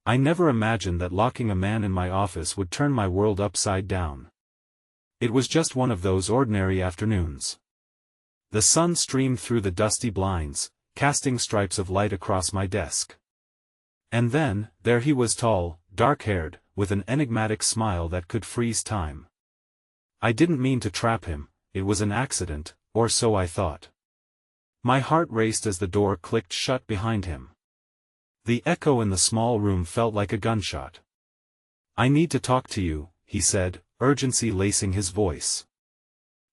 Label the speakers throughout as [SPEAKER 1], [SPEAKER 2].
[SPEAKER 1] I never imagined that locking a man in my office would turn my world upside down. It was just one of those ordinary afternoons. The sun streamed through the dusty blinds, casting stripes of light across my desk. And then, there he was, tall, dark-haired, with an enigmatic smile that could freeze time. I didn't mean to trap him, it was an accident, or so I thought. My heart raced as the door clicked shut behind him. The echo in the small room felt like a gunshot. "I need to talk to you," he said, urgency lacing his voice.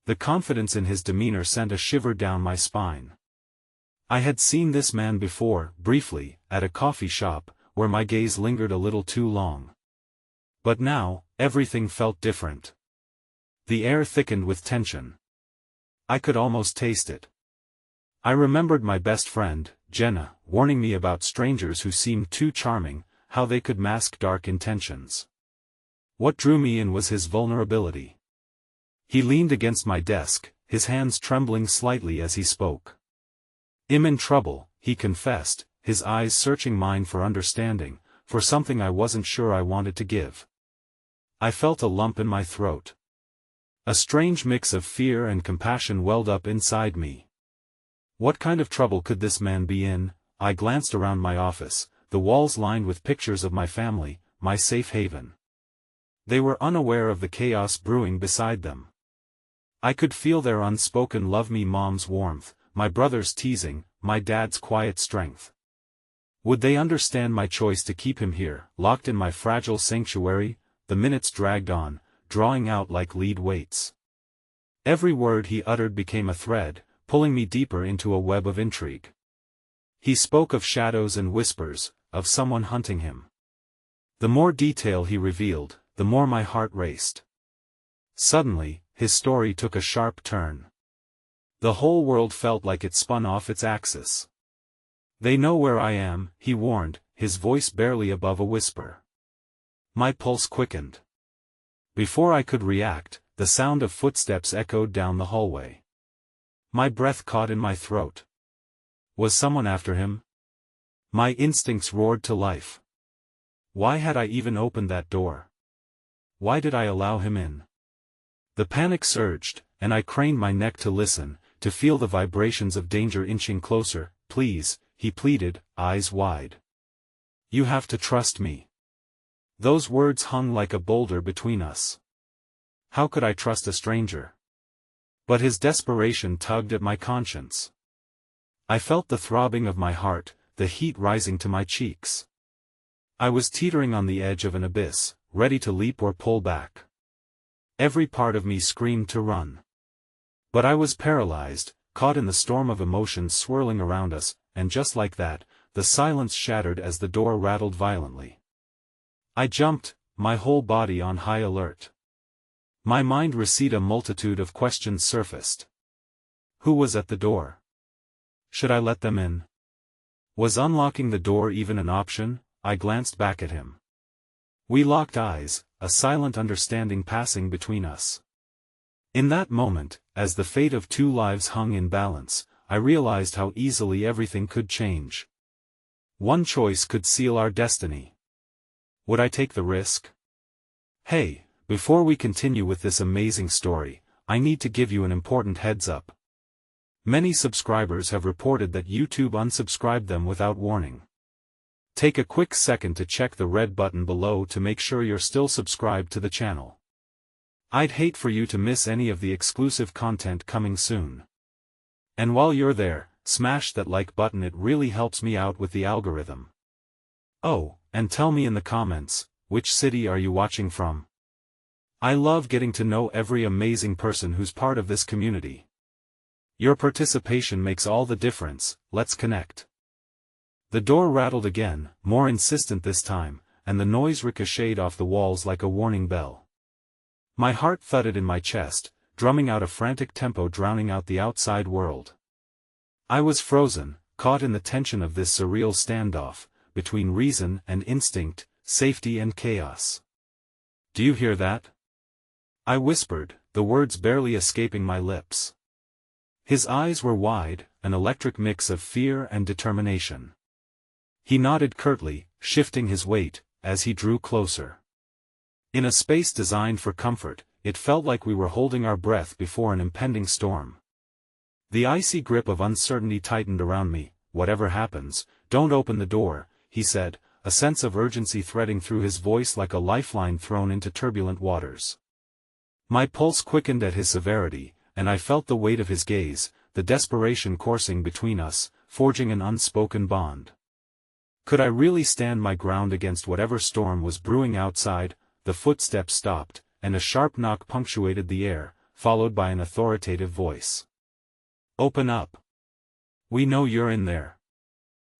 [SPEAKER 1] The confidence in his demeanor sent a shiver down my spine. I had seen this man before, briefly, at a coffee shop, where my gaze lingered a little too long. But now, everything felt different. The air thickened with tension. I could almost taste it. I remembered my best friend, Jenna, warning me about strangers who seemed too charming, how they could mask dark intentions. What drew me in was his vulnerability. He leaned against my desk, his hands trembling slightly as he spoke. "I'm in trouble," he confessed, his eyes searching mine for understanding, for something I wasn't sure I wanted to give. I felt a lump in my throat. A strange mix of fear and compassion welled up inside me. What kind of trouble could this man be in? I glanced around my office, the walls lined with pictures of my family, my safe haven. They were unaware of the chaos brewing beside them. I could feel their unspoken "love me mom's" warmth, my brother's teasing, my dad's quiet strength. Would they understand my choice to keep him here, locked in my fragile sanctuary? The minutes dragged on, drawing out like lead weights. Every word he uttered became a thread, pulling me deeper into a web of intrigue. He spoke of shadows and whispers, of someone hunting him. The more detail he revealed, the more my heart raced. Suddenly, his story took a sharp turn. The whole world felt like it spun off its axis. "They know where I am," he warned, his voice barely above a whisper. My pulse quickened. Before I could react, the sound of footsteps echoed down the hallway. My breath caught in my throat. Was someone after him? My instincts roared to life. Why had I even opened that door? Why did I allow him in? The panic surged, and I craned my neck to listen, to feel the vibrations of danger inching closer. "Please," he pleaded, eyes wide. "You have to trust me." Those words hung like a boulder between us. How could I trust a stranger? But his desperation tugged at my conscience. I felt the throbbing of my heart, the heat rising to my cheeks. I was teetering on the edge of an abyss, ready to leap or pull back. Every part of me screamed to run. But I was paralyzed, caught in the storm of emotions swirling around us, and just like that, the silence shattered as the door rattled violently. I jumped, my whole body on high alert. My mind received a multitude of questions surfaced. Who was at the door? Should I let them in? Was unlocking the door even an option? I glanced back at him. We locked eyes, a silent understanding passing between us. In that moment, as the fate of two lives hung in balance, I realized how easily everything could change. One choice could seal our destiny. Would I take the risk? Hey, before we continue with this amazing story, I need to give you an important heads up. Many subscribers have reported that YouTube unsubscribed them without warning. Take a quick second to check the red button below to make sure you're still subscribed to the channel. I'd hate for you to miss any of the exclusive content coming soon. And while you're there, smash that like button, it really helps me out with the algorithm. Oh, and tell me in the comments, which city are you watching from? I love getting to know every amazing person who's part of this community. Your participation makes all the difference. Let's connect. The door rattled again, more insistent this time, and the noise ricocheted off the walls like a warning bell. My heart thudded in my chest, drumming out a frantic tempo, drowning out the outside world. I was frozen, caught in the tension of this surreal standoff, between reason and instinct, safety and chaos. "Do you hear that?" I whispered, the words barely escaping my lips. His eyes were wide, an electric mix of fear and determination. He nodded curtly, shifting his weight, as he drew closer. In a space designed for comfort, it felt like we were holding our breath before an impending storm. The icy grip of uncertainty tightened around me. "Whatever happens, don't open the door," he said, a sense of urgency threading through his voice like a lifeline thrown into turbulent waters. My pulse quickened at his severity, and I felt the weight of his gaze, the desperation coursing between us, forging an unspoken bond. Could I really stand my ground against whatever storm was brewing outside? The footsteps stopped, and a sharp knock punctuated the air, followed by an authoritative voice. "Open up. We know you're in there."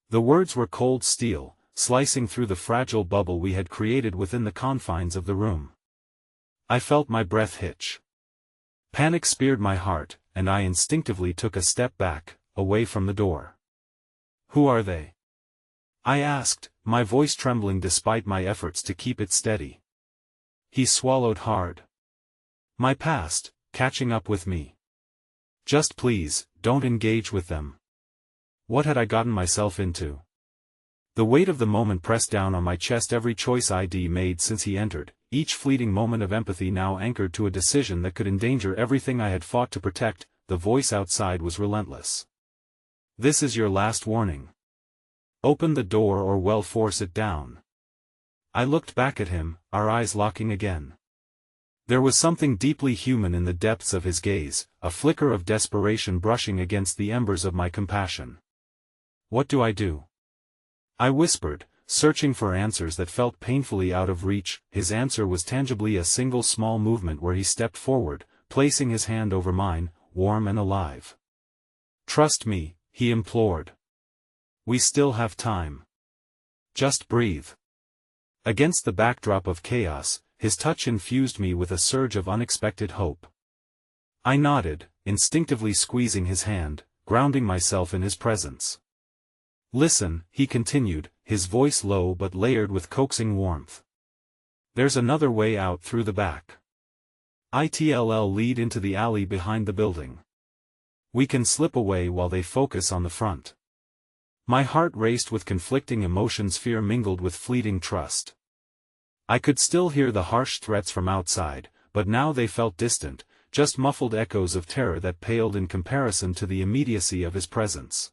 [SPEAKER 1] The words were cold steel, slicing through the fragile bubble we had created within the confines of the room. I felt my breath hitch. Panic speared my heart, and I instinctively took a step back, away from the door. "Who are they?" I asked, my voice trembling despite my efforts to keep it steady. He swallowed hard. "My past, catching up with me. Just please, don't engage with them." What had I gotten myself into? The weight of the moment pressed down on my chest. Every choice I'd made since he entered, each fleeting moment of empathy now anchored to a decision that could endanger everything I had fought to protect. The voice outside was relentless. "This is your last warning. Open the door or we'll force it down." I looked back at him, our eyes locking again. There was something deeply human in the depths of his gaze, a flicker of desperation brushing against the embers of my compassion. "What do I do?" I whispered, searching for answers that felt painfully out of reach. His answer was tangibly a single small movement where he stepped forward, placing his hand over mine, warm and alive. "Trust me," he implored. "We still have time. Just breathe." Against the backdrop of chaos, his touch infused me with a surge of unexpected hope. I nodded, instinctively squeezing his hand, grounding myself in his presence. "Listen," he continued, his voice low but layered with coaxing warmth. "There's another way out through the back. It'll lead into the alley behind the building. We can slip away while they focus on the front." My heart raced with conflicting emotions, fear mingled with fleeting trust. I could still hear the harsh threats from outside, but now they felt distant, just muffled echoes of terror that paled in comparison to the immediacy of his presence.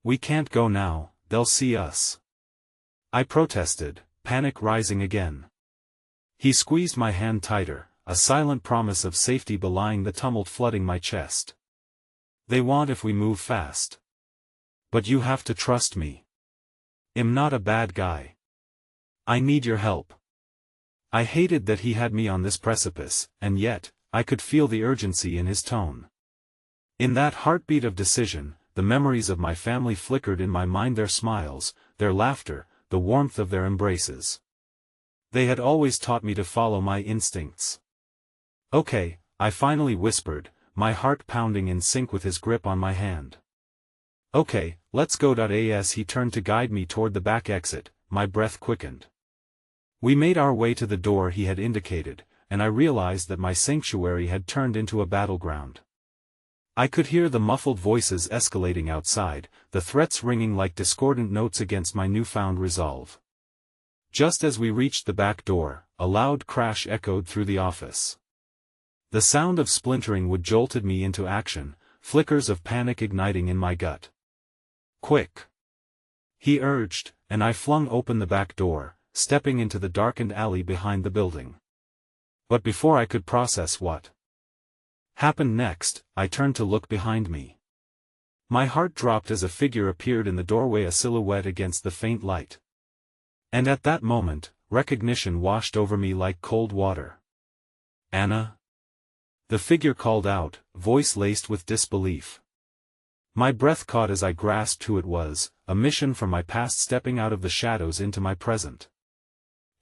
[SPEAKER 1] "We can't go now, they'll see us," I protested, panic rising again. He squeezed my hand tighter, a silent promise of safety belying the tumult flooding my chest. "They won't if we move fast. But you have to trust me. I'm not a bad guy. I need your help." I hated that he had me on this precipice, and yet, I could feel the urgency in his tone. In that heartbeat of decision, the memories of my family flickered in my mind, their smiles, their laughter, the warmth of their embraces. They had always taught me to follow my instincts. "Okay," I finally whispered, my heart pounding in sync with his grip on my hand. "Okay, let's go." As he turned to guide me toward the back exit, my breath quickened. We made our way to the door he had indicated, and I realized that my sanctuary had turned into a battleground. I could hear the muffled voices escalating outside, the threats ringing like discordant notes against my newfound resolve. Just as we reached the back door, a loud crash echoed through the office. The sound of splintering wood jolted me into action, flickers of panic igniting in my gut. "Quick!" he urged, and I flung open the back door, stepping into the darkened alley behind the building. But before I could process what happened next, I turned to look behind me. My heart dropped as a figure appeared in the doorway, a silhouette against the faint light. And at that moment, recognition washed over me like cold water. "Anna?" The figure called out, voice laced with disbelief. My breath caught as I grasped who it was, a mission from my past stepping out of the shadows into my present.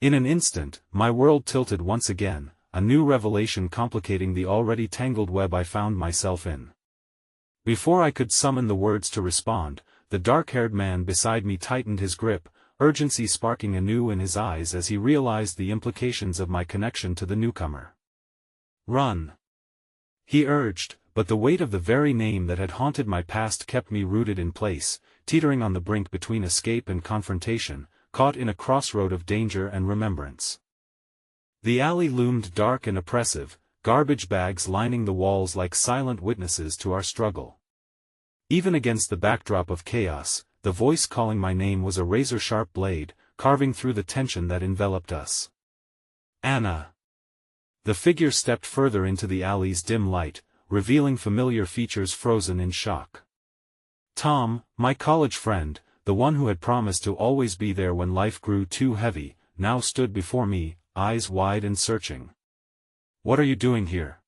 [SPEAKER 1] In an instant, my world tilted once again, a new revelation complicating the already tangled web I found myself in. Before I could summon the words to respond, the dark-haired man beside me tightened his grip, urgency sparking anew in his eyes as he realized the implications of my connection to the newcomer. "Run!" he urged, but the weight of the very name that had haunted my past kept me rooted in place, teetering on the brink between escape and confrontation, caught in a crossroad of danger and remembrance. The alley loomed dark and oppressive, garbage bags lining the walls like silent witnesses to our struggle. Even against the backdrop of chaos, the voice calling my name was a razor-sharp blade, carving through the tension that enveloped us. Anna. The figure stepped further into the alley's dim light, revealing familiar features frozen in shock. Tom, my college friend, the one who had promised to always be there when life grew too heavy, now stood before me, eyes wide and searching. "What are you doing here?"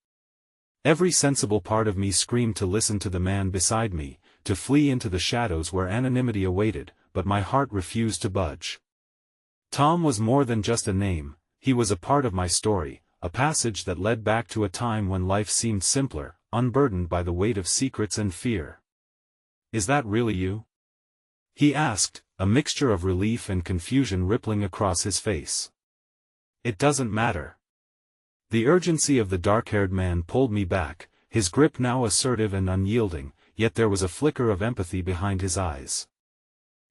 [SPEAKER 1] Every sensible part of me screamed to listen to the man beside me, to flee into the shadows where anonymity awaited, but my heart refused to budge. Tom was more than just a name, he was a part of my story, a passage that led back to a time when life seemed simpler, unburdened by the weight of secrets and fear. "Is that really you?" he asked, a mixture of relief and confusion rippling across his face. "It doesn't matter." The urgency of the dark-haired man pulled me back, his grip now assertive and unyielding, yet there was a flicker of empathy behind his eyes.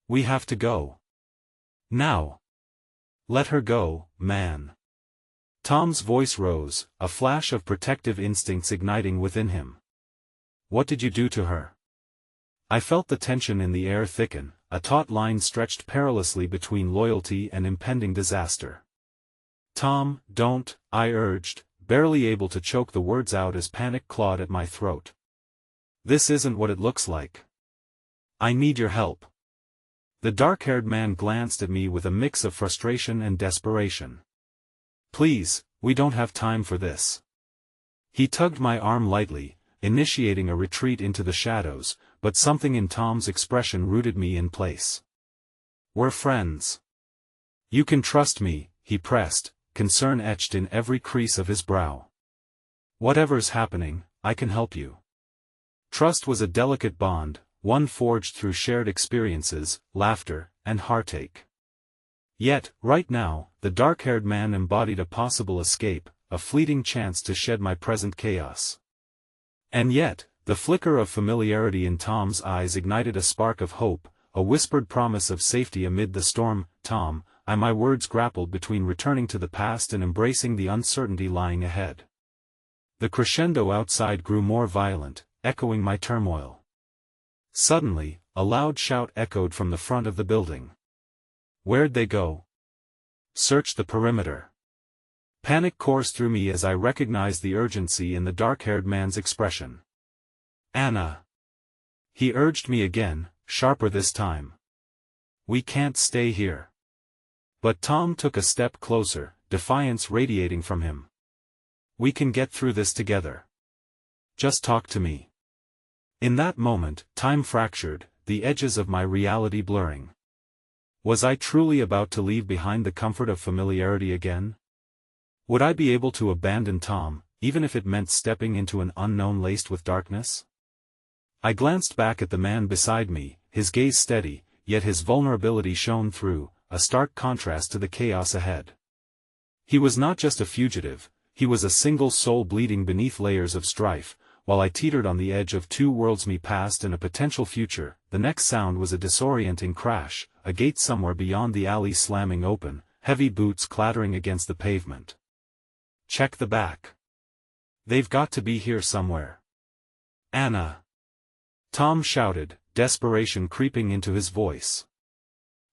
[SPEAKER 1] "We have to go. Now. Let her go, man." Tom's voice rose, a flash of protective instincts igniting within him. "What did you do to her?" I felt the tension in the air thicken, a taut line stretched perilously between loyalty and impending disaster. "Tom, don't," I urged, barely able to choke the words out as panic clawed at my throat. "This isn't what it looks like. I need your help." The dark-haired man glanced at me with a mix of frustration and desperation. "Please, we don't have time for this." He tugged my arm lightly, initiating a retreat into the shadows, but something in Tom's expression rooted me in place. "We're friends. You can trust me," he pressed, concern etched in every crease of his brow. "Whatever's happening, I can help you." Trust was a delicate bond, one forged through shared experiences, laughter, and heartache. Yet, right now, the dark-haired man embodied a possible escape, a fleeting chance to shed my present chaos. And yet, the flicker of familiarity in Tom's eyes ignited a spark of hope, a whispered promise of safety amid the storm. "Tom," my words grappled between returning to the past and embracing the uncertainty lying ahead. The crescendo outside grew more violent, echoing my turmoil. Suddenly, a loud shout echoed from the front of the building. "Where'd they go?" "Search the perimeter." Panic coursed through me as I recognized the urgency in the dark-haired man's expression. "Anna." He urged me again, sharper this time. "We can't stay here." But Tom took a step closer, defiance radiating from him. "We can get through this together. Just talk to me." In that moment, time fractured, the edges of my reality blurring. Was I truly about to leave behind the comfort of familiarity again? Would I be able to abandon Tom, even if it meant stepping into an unknown laced with darkness? I glanced back at the man beside me, his gaze steady, yet his vulnerability shone through, a stark contrast to the chaos ahead. He was not just a fugitive, he was a single soul bleeding beneath layers of strife. While I teetered on the edge of two worlds, me past and a potential future, the next sound was a disorienting crash, a gate somewhere beyond the alley slamming open, heavy boots clattering against the pavement. "Check the back. They've got to be here somewhere." "Anna!" Tom shouted, desperation creeping into his voice.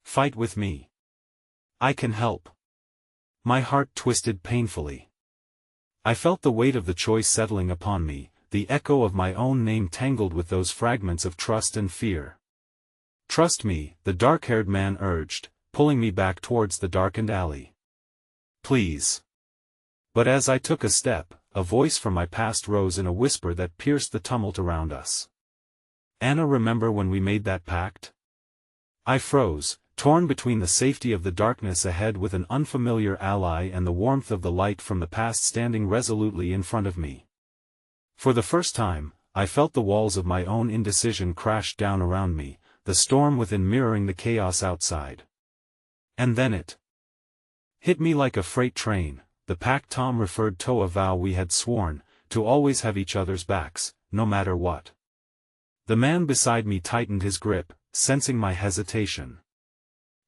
[SPEAKER 1] "Fight with me. I can help." My heart twisted painfully. I felt the weight of the choice settling upon me, the echo of my own name tangled with those fragments of trust and fear. "Trust me," the dark-haired man urged, pulling me back towards the darkened alley. "Please." But as I took a step, a voice from my past rose in a whisper that pierced the tumult around us. "Anna, remember when we made that pact?" I froze, torn between the safety of the darkness ahead with an unfamiliar ally and the warmth of the light from the past standing resolutely in front of me. For the first time, I felt the walls of my own indecision crash down around me, the storm within mirroring the chaos outside. And then it hit me like a freight train. The pact Tom referred to, a vow we had sworn, to always have each other's backs, no matter what. The man beside me tightened his grip, sensing my hesitation.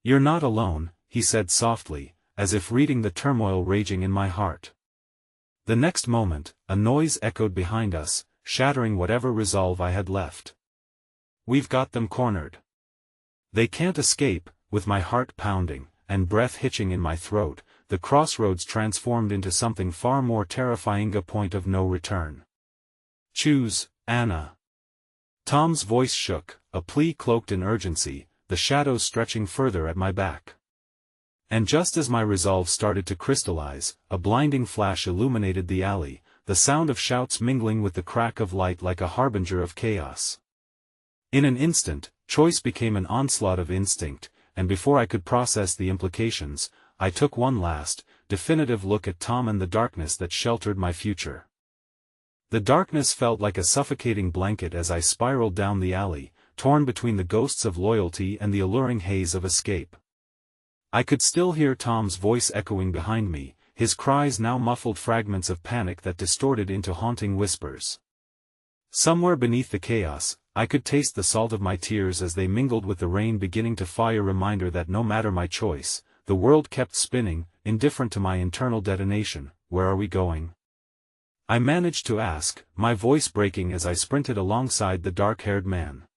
[SPEAKER 1] "You're not alone," he said softly, as if reading the turmoil raging in my heart. The next moment, a noise echoed behind us, shattering whatever resolve I had left. "We've got them cornered. They can't escape." With my heart pounding, and breath hitching in my throat, the crossroads transformed into something far more terrifying, a point of no return. "Choose, Anna." Tom's voice shook, a plea cloaked in urgency, the shadows stretching further at my back. And just as my resolve started to crystallize, a blinding flash illuminated the alley, the sound of shouts mingling with the crack of light like a harbinger of chaos. In an instant, choice became an onslaught of instinct, and before I could process the implications, I took one last, definitive look at Tom and the darkness that sheltered my future. The darkness felt like a suffocating blanket as I spiraled down the alley, torn between the ghosts of loyalty and the alluring haze of escape. I could still hear Tom's voice echoing behind me, his cries now muffled fragments of panic that distorted into haunting whispers. Somewhere beneath the chaos, I could taste the salt of my tears as they mingled with the rain beginning to fall, a reminder that no matter my choice, the world kept spinning, indifferent to my internal detonation. "Where are we going?" I managed to ask, my voice breaking as I sprinted alongside the dark-haired man.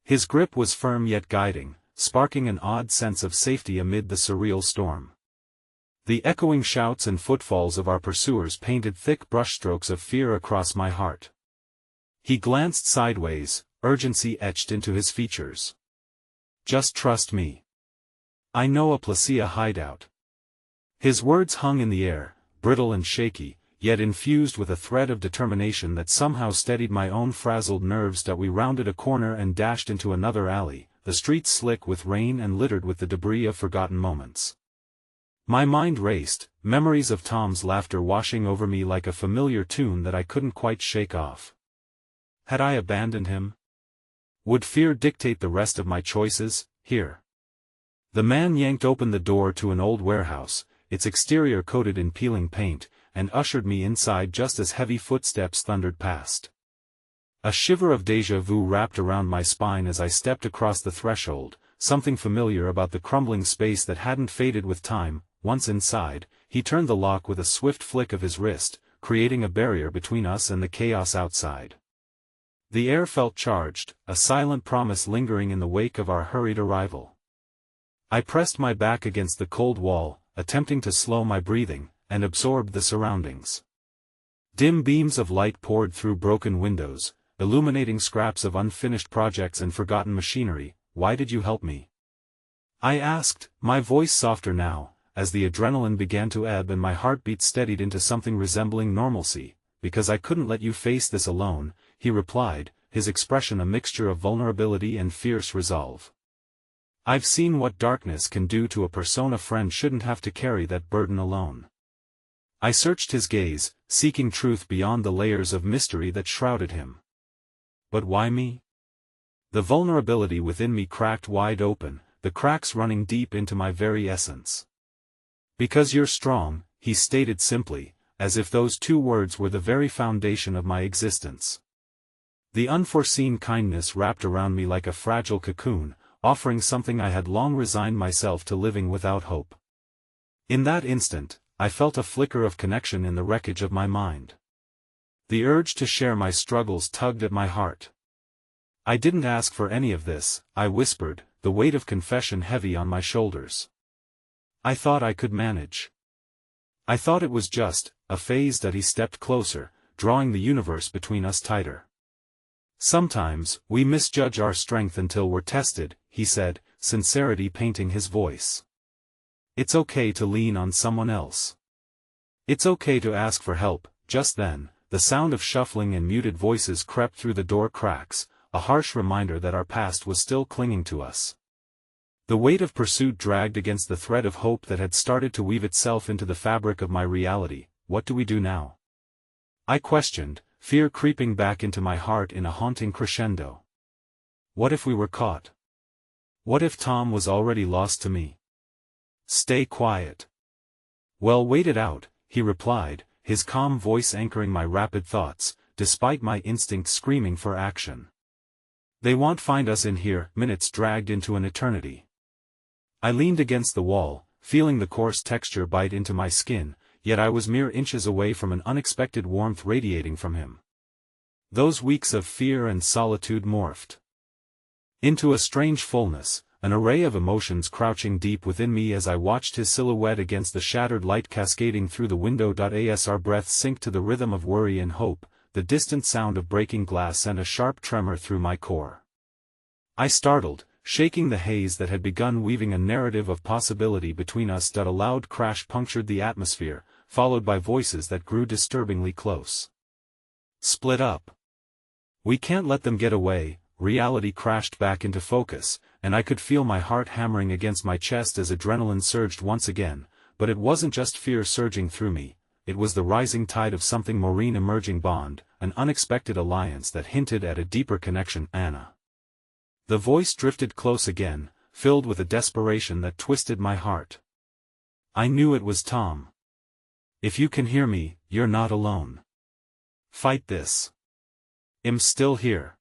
[SPEAKER 1] His grip was firm yet guiding, sparking an odd sense of safety amid the surreal storm. The echoing shouts and footfalls of our pursuers painted thick brushstrokes of fear across my heart. He glanced sideways, urgency etched into his features. "Just trust me. I know a Placia hideout." His words hung in the air, brittle and shaky, yet infused with a thread of determination that somehow steadied my own frazzled nerves. We rounded a corner and dashed into another alley, the streets slick with rain and littered with the debris of forgotten moments. My mind raced, memories of Tom's laughter washing over me like a familiar tune that I couldn't quite shake off. Had I abandoned him? Would fear dictate the rest of my choices? Here. The man yanked open the door to an old warehouse, its exterior coated in peeling paint, and ushered me inside just as heavy footsteps thundered past. A shiver of déjà vu wrapped around my spine as I stepped across the threshold, something familiar about the crumbling space that hadn't faded with time. Once inside, he turned the lock with a swift flick of his wrist, creating a barrier between us and the chaos outside. The air felt charged, a silent promise lingering in the wake of our hurried arrival. I pressed my back against the cold wall, attempting to slow my breathing, and absorbed the surroundings. Dim beams of light poured through broken windows, illuminating scraps of unfinished projects and forgotten machinery. "Why did you help me?" I asked, my voice softer now, as the adrenaline began to ebb and my heartbeat steadied into something resembling normalcy. "Because I couldn't let you face this alone," he replied, his expression a mixture of vulnerability and fierce resolve. "I've seen what darkness can do to a person. A friend shouldn't have to carry that burden alone." I searched his gaze, seeking truth beyond the layers of mystery that shrouded him. "But why me?" The vulnerability within me cracked wide open, the cracks running deep into my very essence. "Because you're strong," he stated simply, as if those two words were the very foundation of my existence. The unforeseen kindness wrapped around me like a fragile cocoon, offering something I had long resigned myself to, living without hope. In that instant, I felt a flicker of connection in the wreckage of my mind. The urge to share my struggles tugged at my heart. "I didn't ask for any of this," I whispered, the weight of confession heavy on my shoulders. "I thought I could manage. I thought it was just a phase." That he stepped closer, drawing the universe between us tighter. "Sometimes, we misjudge our strength until we're tested," he said, sincerity painting his voice. "It's okay to lean on someone else. It's okay to ask for help." Just then, the sound of shuffling and muted voices crept through the door cracks, a harsh reminder that our past was still clinging to us. The weight of pursuit dragged against the thread of hope that had started to weave itself into the fabric of my reality. "What do we do now?" I questioned, fear creeping back into my heart in a haunting crescendo. What if we were caught? What if Tom was already lost to me? "Stay quiet. Well, wait it out," he replied, his calm voice anchoring my rapid thoughts, despite my instinct screaming for action. "They won't find us in here." Minutes dragged into an eternity. I leaned against the wall, feeling the coarse texture bite into my skin, yet I was mere inches away from an unexpected warmth radiating from him. Those weeks of fear and solitude morphed into a strange fullness, an array of emotions crouching deep within me as I watched his silhouette against the shattered light cascading through the window. As our breaths sank to the rhythm of worry and hope, the distant sound of breaking glass sent a sharp tremor through my core. I startled, shaking the haze that had begun weaving a narrative of possibility between us. A loud crash punctured the atmosphere, followed by voices that grew disturbingly close. Split up. We can't let them get away. Reality crashed back into focus, and I could feel my heart hammering against my chest as adrenaline surged once again, but it wasn't just fear surging through me, it was the rising tide of something more, an emerging bond, an unexpected alliance that hinted at a deeper connection. Anna. The voice drifted close again, filled with a desperation that twisted my heart. I knew it was Tom. If you can hear me, you're not alone. Fight this. I'm still here.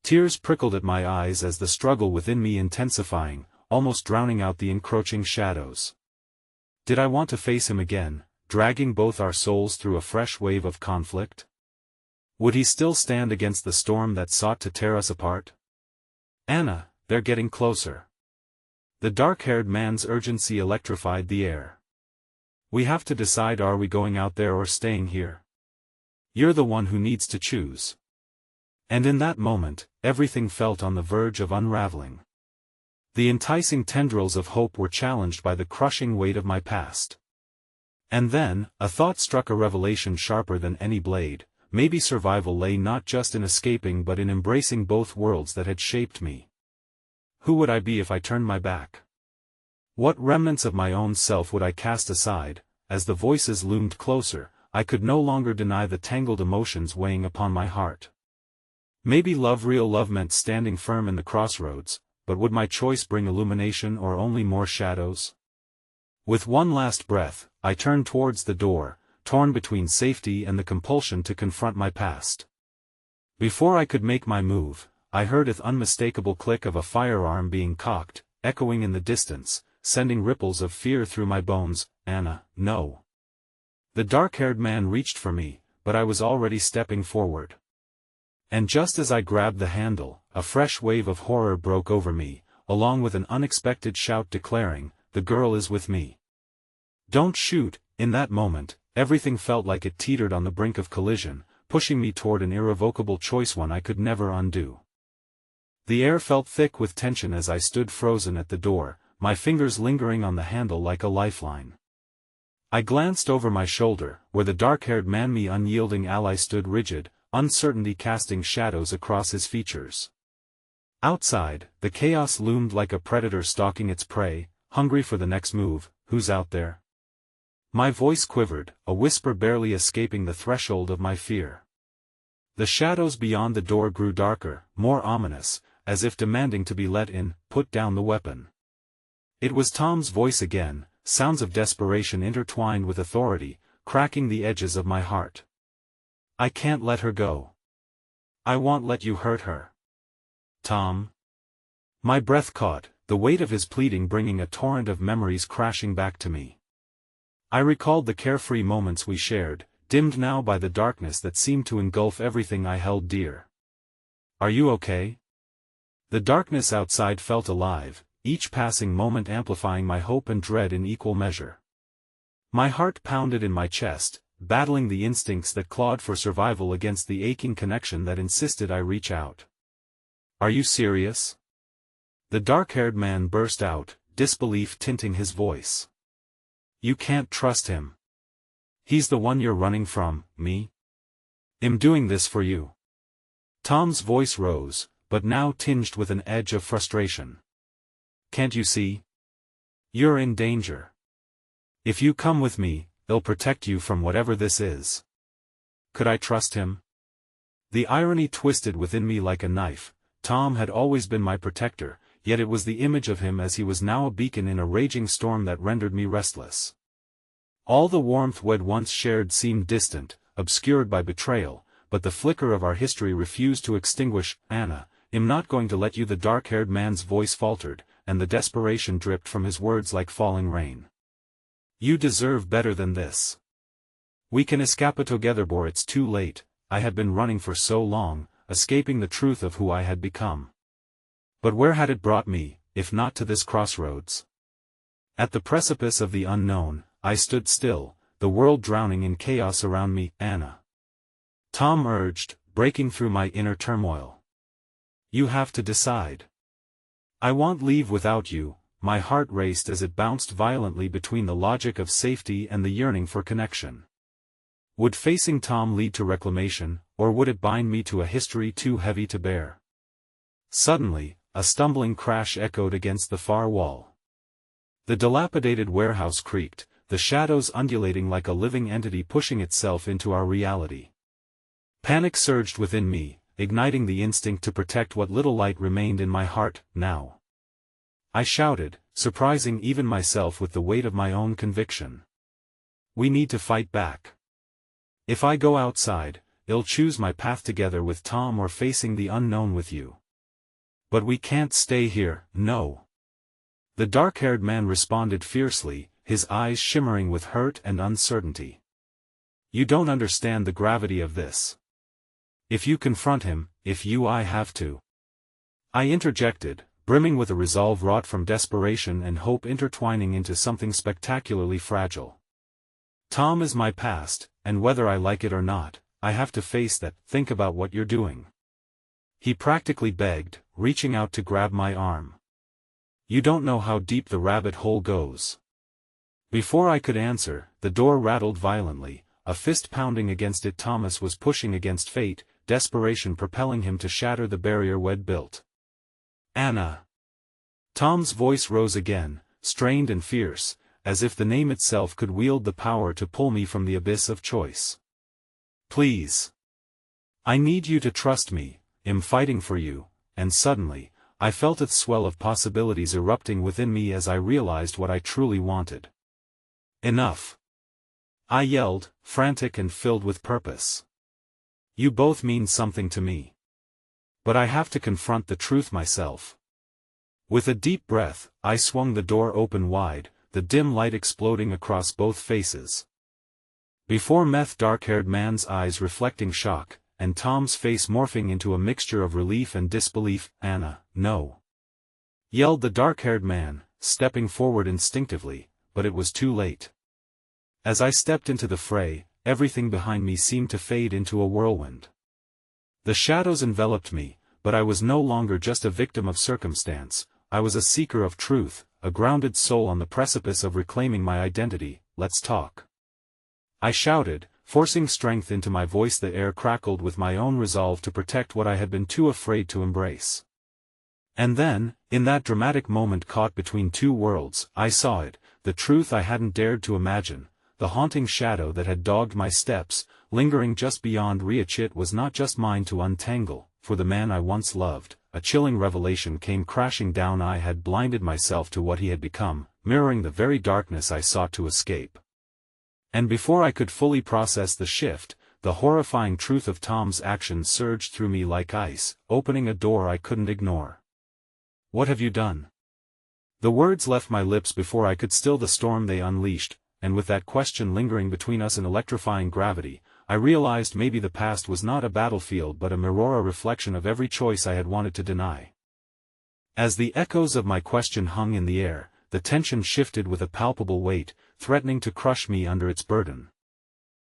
[SPEAKER 1] Tears prickled at my eyes as the struggle within me intensifying, almost drowning out the encroaching shadows. Did I want to face him again, dragging both our souls through a fresh wave of conflict? Would he still stand against the storm that sought to tear us apart? Anna, they're getting closer. The dark-haired man's urgency electrified the air. We have to decide, are we going out there or staying here? You're the one who needs to choose. And in that moment, everything felt on the verge of unraveling. The enticing tendrils of hope were challenged by the crushing weight of my past. And then, a thought struck, a revelation sharper than any blade. Maybe survival lay not just in escaping but in embracing both worlds that had shaped me. Who would I be if I turned my back? What remnants of my own self would I cast aside? As the voices loomed closer, I could no longer deny the tangled emotions weighing upon my heart. Maybe real love meant standing firm in the crossroads, but would my choice bring illumination or only more shadows? With one last breath, I turned towards the door, torn between safety and the compulsion to confront my past. Before I could make my move, I heard the unmistakable click of a firearm being cocked, echoing in the distance, sending ripples of fear through my bones. Anna, no. The dark-haired man reached for me, but I was already stepping forward. And just as I grabbed the handle, a fresh wave of horror broke over me, along with an unexpected shout declaring, "The girl is with me." Don't shoot. In that moment, everything felt like it teetered on the brink of collision, pushing me toward an irrevocable choice, one I could never undo. The air felt thick with tension as I stood frozen at the door, my fingers lingering on the handle like a lifeline. I glanced over my shoulder, where the dark-haired man, my unyielding ally, stood rigid, uncertainty casting shadows across his features. Outside, the chaos loomed like a predator stalking its prey, hungry for the next move. Who's out there? My voice quivered, a whisper barely escaping the threshold of my fear. The shadows beyond the door grew darker, more ominous, as if demanding to be let in. Put down the weapon. It was Tom's voice again, sounds of desperation intertwined with authority, cracking the edges of my heart. I can't let her go. I won't let you hurt her. Tom. My breath caught, the weight of his pleading bringing a torrent of memories crashing back to me. I recalled the carefree moments we shared, dimmed now by the darkness that seemed to engulf everything I held dear. Are you okay? The darkness outside felt alive, each passing moment amplifying my hope and dread in equal measure. My heart pounded in my chest, battling the instincts that clawed for survival against the aching connection that insisted I reach out. Are you serious? The dark-haired man burst out, disbelief tinting his voice. You can't trust him. He's the one you're running from. Me? I'm doing this for you. Tom's voice rose, but now tinged with an edge of frustration. Can't you see? You're in danger. If you come with me, they'll protect you from whatever this is. Could I trust him? The irony twisted within me like a knife. Tom had always been my protector, yet it was the image of him as he was now a beacon in a raging storm that rendered me restless. All the warmth we'd once shared seemed distant, obscured by betrayal, but the flicker of our history refused to extinguish. Anna, I'm not going to let you. The dark-haired man's voice faltered, and the desperation dripped from his words like falling rain. "You deserve better than this. We can escape together, or it's too late." I had been running for so long, escaping the truth of who I had become. But where had it brought me, if not to this crossroads? At the precipice of the unknown, I stood still, the world drowning in chaos around me. "Anna," Tom urged, breaking through my inner turmoil. "You have to decide." "I won't leave without you." My heart raced as it bounced violently between the logic of safety and the yearning for connection. Would facing Tom lead to reclamation, or would it bind me to a history too heavy to bear? Suddenly, a stumbling crash echoed against the far wall. The dilapidated warehouse creaked, the shadows undulating like a living entity pushing itself into our reality. Panic surged within me, igniting the instinct to protect what little light remained in my heart. "Now!" I shouted, surprising even myself with the weight of my own conviction. "We need to fight back. If I go outside, I'll choose my path together with Tom or facing the unknown with you. But we can't stay here, no." The dark-haired man responded fiercely, his eyes shimmering with hurt and uncertainty. "You don't understand the gravity of this. If you confront him, I have to." I interjected, brimming with a resolve wrought from desperation and hope intertwining into something spectacularly fragile. "Tom is my past, and whether I like it or not, I have to face that. Think about what you're doing." He practically begged, reaching out to grab my arm. "You don't know how deep the rabbit hole goes." Before I could answer, the door rattled violently, a fist pounding against it. Thomas was pushing against fate, desperation propelling him to shatter the barrier we'd built. "Anna!" Tom's voice rose again, strained and fierce, as if the name itself could wield the power to pull me from the abyss of choice. "Please. I need you to trust me. I'm fighting for you." And suddenly, I felt a swell of possibilities erupting within me as I realized what I truly wanted. "Enough!" I yelled, frantic and filled with purpose. "You both mean something to me. But I have to confront the truth myself." With a deep breath, I swung the door open wide, the dim light exploding across both faces. Before meth dark-haired man's eyes reflecting shock, and Tom's face morphing into a mixture of relief and disbelief. "Anna, no!" yelled the dark-haired man, stepping forward instinctively, but it was too late. As I stepped into the fray, everything behind me seemed to fade into a whirlwind. The shadows enveloped me, but I was no longer just a victim of circumstance. I was a seeker of truth, a grounded soul on the precipice of reclaiming my identity. "Let's talk!" I shouted, forcing strength into my voice. The air crackled with my own resolve to protect what I had been too afraid to embrace. And then, in that dramatic moment caught between two worlds, I saw it, the truth I hadn't dared to imagine, the haunting shadow that had dogged my steps, lingering just beyond reach. It was not just mine to untangle, for the man I once loved. A chilling revelation came crashing down. I had blinded myself to what he had become, mirroring the very darkness I sought to escape. And before I could fully process the shift, the horrifying truth of Tom's actions surged through me like ice, opening a door I couldn't ignore. "What have you done?" The words left my lips before I could still the storm they unleashed, and with that question lingering between us in electrifying gravity, I realized maybe the past was not a battlefield but a mirror, a reflection of every choice I had wanted to deny. As the echoes of my question hung in the air, the tension shifted with a palpable weight, threatening to crush me under its burden.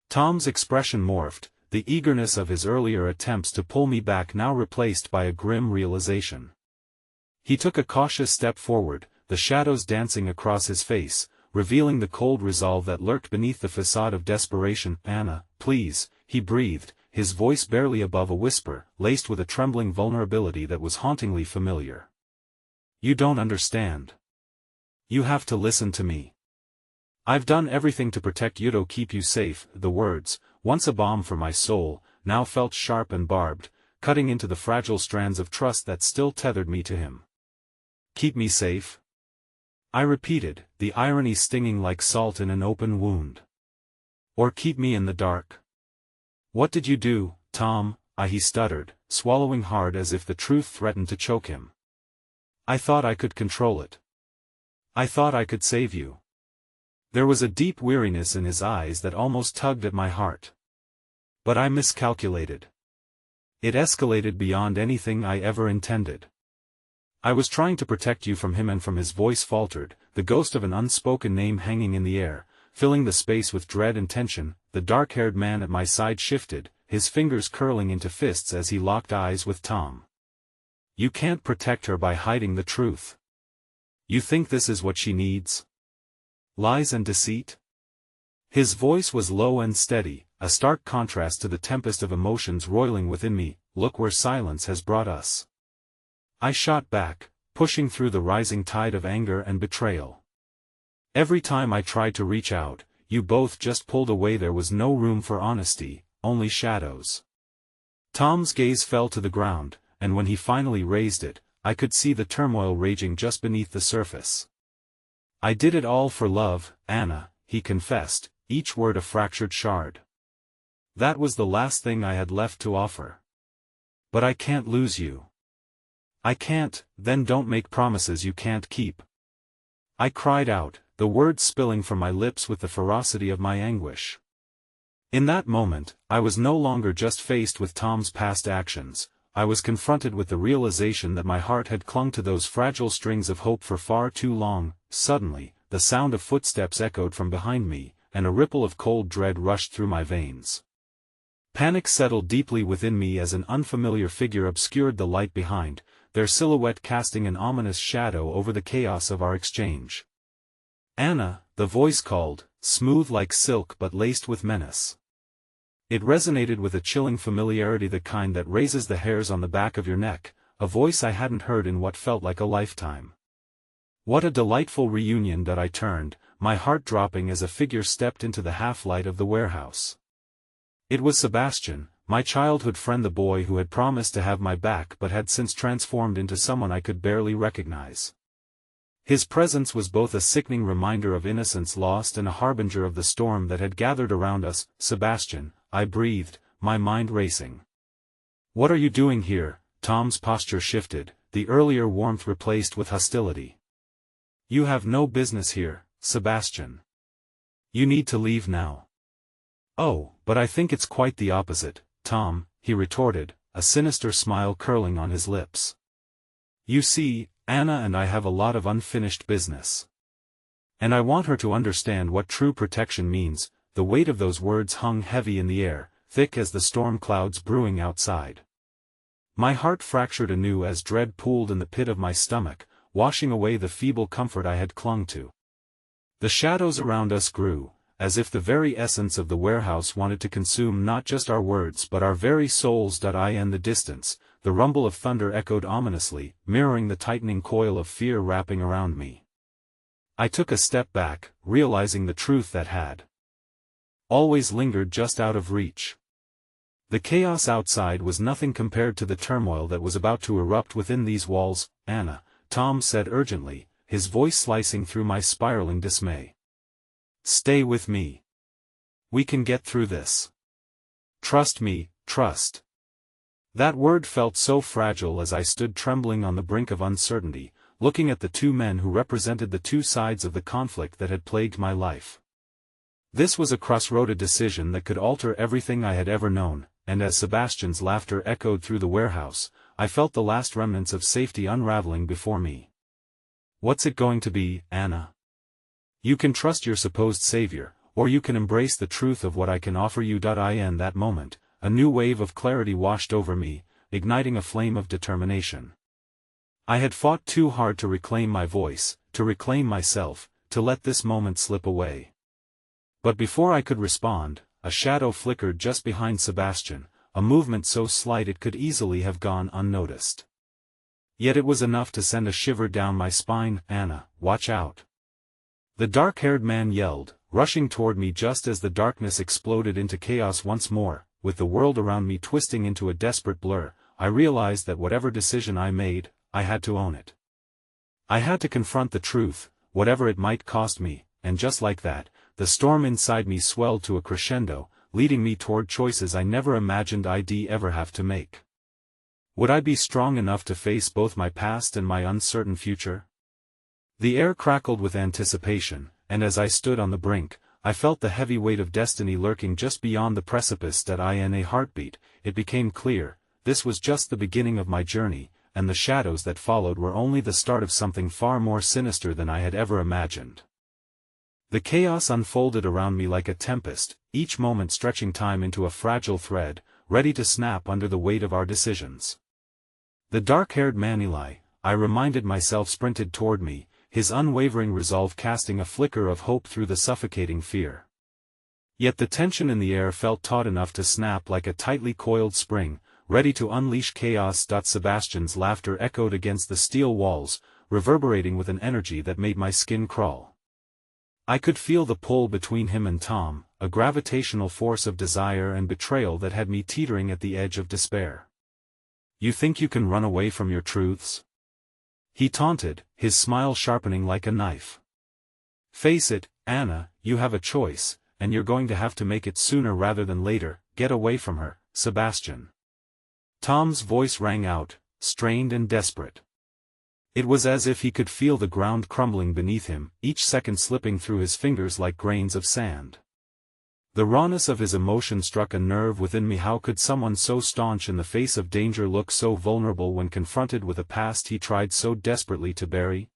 [SPEAKER 1] Tom's expression morphed, the eagerness of his earlier attempts to pull me back now replaced by a grim realization. He took a cautious step forward, the shadows dancing across his face, revealing the cold resolve that lurked beneath the facade of desperation. "Anna, please," he breathed, his voice barely above a whisper, laced with a trembling vulnerability that was hauntingly familiar. "You don't understand. You have to listen to me. I've done everything to protect you, to keep you safe." The words, once a balm for my soul, now felt sharp and barbed, cutting into the fragile strands of trust that still tethered me to him. "Keep me safe?" I repeated, the irony stinging like salt in an open wound. "Or keep me in the dark?" "What did you do, Tom?" he stuttered, swallowing hard as if the truth threatened to choke him. I thought I could control it. I thought I could save you. There was a deep weariness in his eyes that almost tugged at my heart. But I miscalculated. It escalated beyond anything I ever intended. I was trying to protect you from him, and from his voice faltered, the ghost of an unspoken name hanging in the air, filling the space with dread and tension. The dark-haired man at my side shifted, his fingers curling into fists as he locked eyes with Tom. You can't protect her by hiding the truth. You think this is what she needs? Lies and deceit? His voice was low and steady, a stark contrast to the tempest of emotions roiling within me. Look where silence has brought us. I shot back, pushing through the rising tide of anger and betrayal. Every time I tried to reach out, you both just pulled away. There was no room for honesty, only shadows. Tom's gaze fell to the ground, and when he finally raised it, I could see the turmoil raging just beneath the surface. I did it all for love, Anna, he confessed, each word a fractured shard. That was the last thing I had left to offer. But I can't lose you. I can't. Then don't make promises you can't keep. I cried out, the words spilling from my lips with the ferocity of my anguish. In that moment, I was no longer just faced with Tom's past actions. I was confronted with the realization that my heart had clung to those fragile strings of hope for far too long. Suddenly, the sound of footsteps echoed from behind me, and a ripple of cold dread rushed through my veins. Panic settled deeply within me as an unfamiliar figure obscured the light behind, their silhouette casting an ominous shadow over the chaos of our exchange. Anna, the voice called, smooth like silk but laced with menace. It resonated with a chilling familiarity, the kind that raises the hairs on the back of your neck, a voice I hadn't heard in what felt like a lifetime. What a delightful reunion. That I turned, my heart dropping as a figure stepped into the half-light of the warehouse. It was Sebastian, my childhood friend, the boy who had promised to have my back but had since transformed into someone I could barely recognize. His presence was both a sickening reminder of innocence lost and a harbinger of the storm that had gathered around us. Sebastian, I breathed, my mind racing. What are you doing here? Tom's posture shifted, the earlier warmth replaced with hostility. You have no business here, Sebastian. You need to leave now. Oh, but I think it's quite the opposite, Tom, he retorted, a sinister smile curling on his lips. You see, Anna and I have a lot of unfinished business. And I want her to understand what true protection means. The weight of those words hung heavy in the air, thick as the storm clouds brewing outside. My heart fractured anew as dread pooled in the pit of my stomach, washing away the feeble comfort I had clung to. The shadows around us grew, as if the very essence of the warehouse wanted to consume not just our words but our very souls. In the distance, the rumble of thunder echoed ominously, mirroring the tightening coil of fear wrapping around me. I took a step back, realizing the truth that had always lingered just out of reach. The chaos outside was nothing compared to the turmoil that was about to erupt within these walls. Anna, Tom said urgently, his voice slicing through my spiraling dismay. Stay with me. We can get through this. Trust me, trust. That word felt so fragile as I stood trembling on the brink of uncertainty, looking at the two men who represented the two sides of the conflict that had plagued my life. This was a crossroad, a decision that could alter everything I had ever known, and as Sebastian's laughter echoed through the warehouse, I felt the last remnants of safety unraveling before me. What's it going to be, Anna? You can trust your supposed savior, or you can embrace the truth of what I can offer you. In that moment, a new wave of clarity washed over me, igniting a flame of determination. I had fought too hard to reclaim my voice, to reclaim myself, to let this moment slip away. But before I could respond, a shadow flickered just behind Sebastian, a movement so slight it could easily have gone unnoticed. Yet it was enough to send a shiver down my spine. Anna, watch out. The dark-haired man yelled, rushing toward me just as the darkness exploded into chaos once more. With the world around me twisting into a desperate blur, I realized that whatever decision I made, I had to own it. I had to confront the truth, whatever it might cost me, and just like that, the storm inside me swelled to a crescendo, leading me toward choices I never imagined I'd ever have to make. Would I be strong enough to face both my past and my uncertain future? The air crackled with anticipation, and as I stood on the brink, I felt the heavy weight of destiny lurking just beyond the precipice. In a heartbeat, it became clear, this was just the beginning of my journey, and the shadows that followed were only the start of something far more sinister than I had ever imagined. The chaos unfolded around me like a tempest, each moment stretching time into a fragile thread, ready to snap under the weight of our decisions. The dark-haired man Eli, I reminded myself, sprinted toward me, his unwavering resolve casting a flicker of hope through the suffocating fear. Yet the tension in the air felt taut enough to snap like a tightly coiled spring, ready to unleash chaos. Sebastian's laughter echoed against the steel walls, reverberating with an energy that made my skin crawl. I could feel the pull between him and Tom, a gravitational force of desire and betrayal that had me teetering at the edge of despair. You think you can run away from your truths? He taunted, his smile sharpening like a knife. Face it, Anna, you have a choice, and you're going to have to make it sooner rather than later. Get away from her, Sebastian. Tom's voice rang out, strained and desperate. It was as if he could feel the ground crumbling beneath him, each second slipping through his fingers like grains of sand. The rawness of his emotion struck a nerve within me. How could someone so staunch in the face of danger look so vulnerable when confronted with a past he tried so desperately to bury?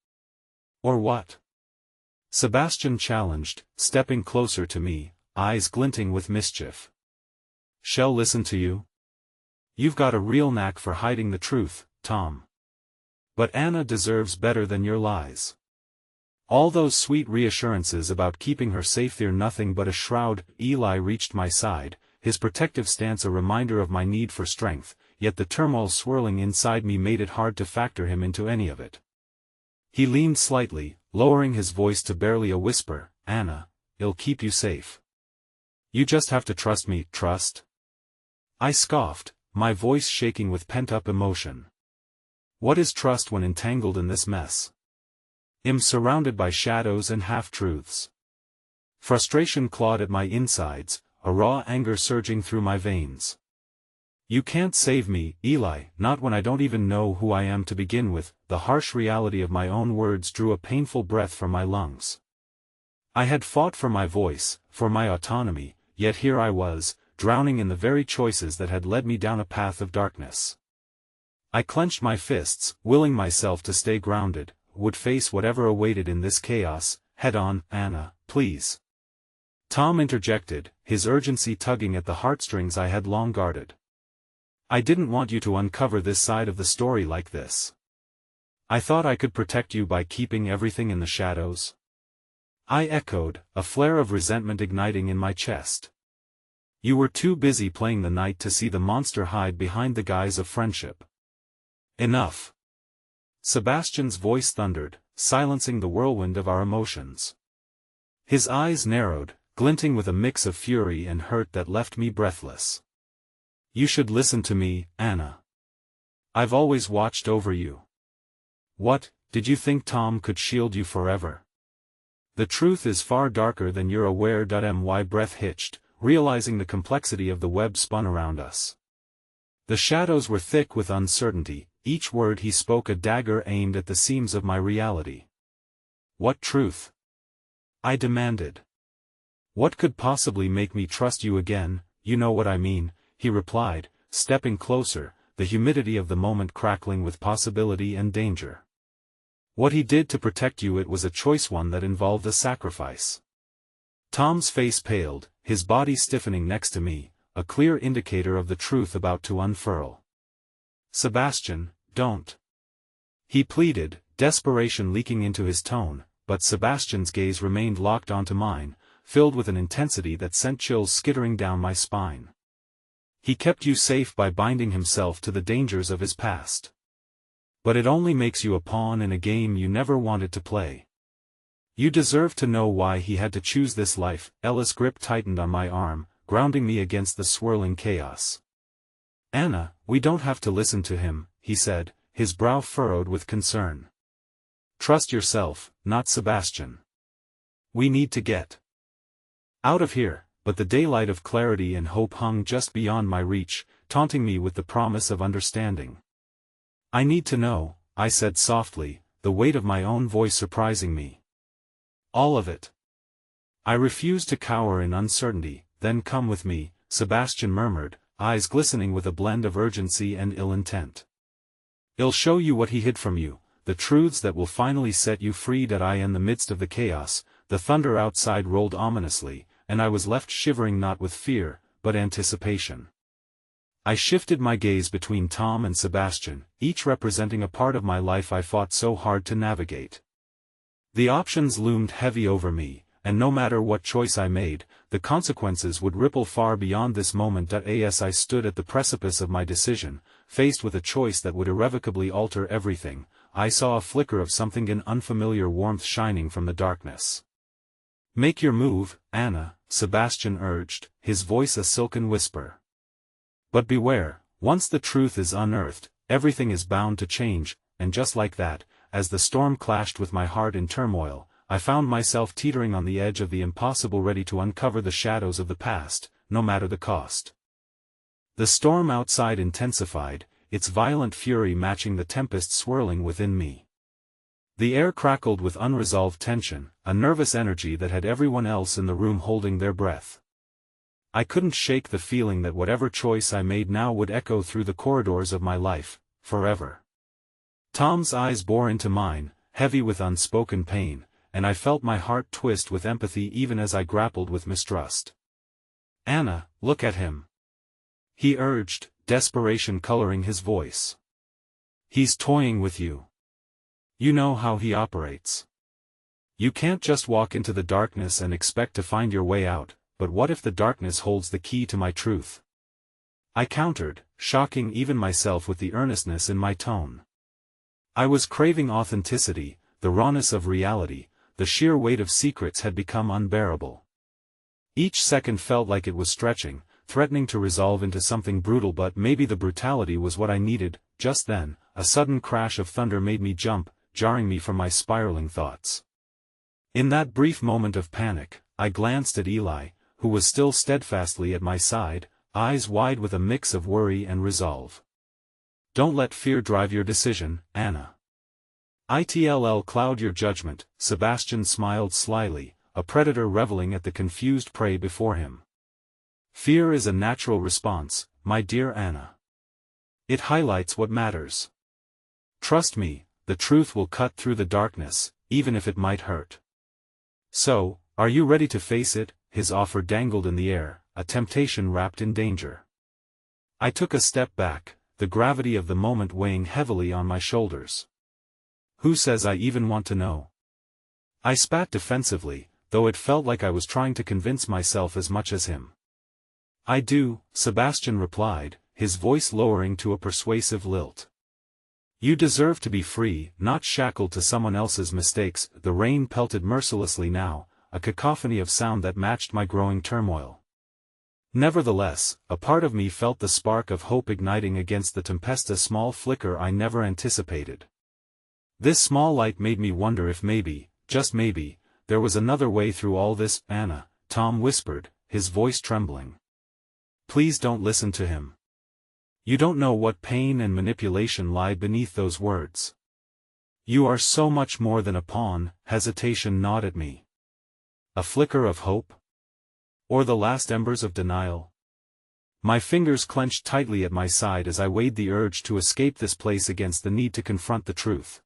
[SPEAKER 1] Or what? Sebastian challenged, stepping closer to me, eyes glinting with mischief. Shall listen to you? You've got a real knack for hiding the truth, Tom. But Anna deserves better than your lies. All those sweet reassurances about keeping her safe, they're nothing but a shroud. Eli reached my side, his protective stance a reminder of my need for strength, yet the turmoil swirling inside me made it hard to factor him into any of it. He leaned slightly, lowering his voice to barely a whisper. Anna, it'll keep you safe. You just have to trust me. Trust? I scoffed, my voice shaking with pent-up emotion. What is trust when entangled in this mess? I'm surrounded by shadows and half-truths. Frustration clawed at my insides, a raw anger surging through my veins. You can't save me, Eli, not when I don't even know who I am to begin with. The harsh reality of my own words drew a painful breath from my lungs. I had fought for my voice, for my autonomy, yet here I was, drowning in the very choices that had led me down a path of darkness. I clenched my fists, willing myself to stay grounded, would face whatever awaited in this chaos, head on. Anna, please. Tom interjected, his urgency tugging at the heartstrings I had long guarded. I didn't want you to uncover this side of the story like this. I thought I could protect you by keeping everything in the shadows. I echoed, a flare of resentment igniting in my chest. You were too busy playing the knight to see the monster hide behind the guise of friendship. Enough. Sebastian's voice thundered, silencing the whirlwind of our emotions. His eyes narrowed, glinting with a mix of fury and hurt that left me breathless. You should listen to me, Anna. I've always watched over you. What, did you think Tom could shield you forever? The truth is far darker than you're aware. My breath hitched, realizing the complexity of the web spun around us. The shadows were thick with uncertainty, each word he spoke a dagger aimed at the seams of my reality. What truth? I demanded. What could possibly make me trust you again? You know what I mean, he replied, stepping closer, the humidity of the moment crackling with possibility and danger. What he did to protect you, it was a choice, one that involved a sacrifice. Tom's face paled, his body stiffening next to me, a clear indicator of the truth about to unfurl. Sebastian, don't. He pleaded, desperation leaking into his tone, but Sebastian's gaze remained locked onto mine, filled with an intensity that sent chills skittering down my spine. He kept you safe by binding himself to the dangers of his past. But it only makes you a pawn in a game you never wanted to play. You deserve to know why he had to choose this life. Ella's grip tightened on my arm, grounding me against the swirling chaos. Anna, we don't have to listen to him, he said, his brow furrowed with concern. Trust yourself, not Sebastian. We need to get out of here. But the daylight of clarity and hope hung just beyond my reach, taunting me with the promise of understanding. I need to know, I said softly, the weight of my own voice surprising me. All of it. I refuse to cower in uncertainty. Then come with me, Sebastian murmured, eyes glistening with a blend of urgency and ill intent. I'll show you what he hid from you, the truths that will finally set you free. In the midst of the chaos, the thunder outside rolled ominously, and I was left shivering not with fear, but anticipation. I shifted my gaze between Tom and Sebastian, each representing a part of my life I fought so hard to navigate. The options loomed heavy over me, and no matter what choice I made, the consequences would ripple far beyond this moment. As I stood at the precipice of my decision, faced with a choice that would irrevocably alter everything, I saw a flicker of something in unfamiliar warmth shining from the darkness. Make your move, Anna, Sebastian urged, his voice a silken whisper. But beware, once the truth is unearthed, everything is bound to change, and just like that, as the storm clashed with my heart in turmoil, I found myself teetering on the edge of the impossible, ready to uncover the shadows of the past, no matter the cost. The storm outside intensified, its violent fury matching the tempest swirling within me. The air crackled with unresolved tension, a nervous energy that had everyone else in the room holding their breath. I couldn't shake the feeling that whatever choice I made now would echo through the corridors of my life, forever. Tom's eyes bore into mine, heavy with unspoken pain, and I felt my heart twist with empathy even as I grappled with mistrust. Anna, look at him. He urged, desperation coloring his voice. He's toying with you. You know how he operates. You can't just walk into the darkness and expect to find your way out. But what if the darkness holds the key to my truth? I countered, shocking even myself with the earnestness in my tone. I was craving authenticity, the rawness of reality, the sheer weight of secrets had become unbearable. Each second felt like it was stretching, threatening to resolve into something brutal, but maybe the brutality was what I needed. Just then, a sudden crash of thunder made me jump, jarring me from my spiraling thoughts. In that brief moment of panic, I glanced at Eli, who was still steadfastly at my side, eyes wide with a mix of worry and resolve. Don't let fear drive your decision, Anna. It'll cloud your judgment, Sebastian smiled slyly, a predator reveling at the confused prey before him. Fear is a natural response, my dear Anna. It highlights what matters. Trust me, the truth will cut through the darkness, even if it might hurt. So, are you ready to face it? His offer dangled in the air, a temptation wrapped in danger. I took a step back, the gravity of the moment weighing heavily on my shoulders. Who says I even want to know? I spat defensively, though it felt like I was trying to convince myself as much as him. I do, Sebastian replied, his voice lowering to a persuasive lilt. You deserve to be free, not shackled to someone else's mistakes. The rain pelted mercilessly now, a cacophony of sound that matched my growing turmoil. Nevertheless, a part of me felt the spark of hope igniting against the tempest, a small flicker I never anticipated. This small light made me wonder if maybe, just maybe, there was another way through all this. Anna, Tom whispered, his voice trembling. Please don't listen to him. You don't know what pain and manipulation lie beneath those words. You are so much more than a pawn. Hesitation gnawed at me. A flicker of hope? Or the last embers of denial? My fingers clenched tightly at my side as I weighed the urge to escape this place against the need to confront the truth.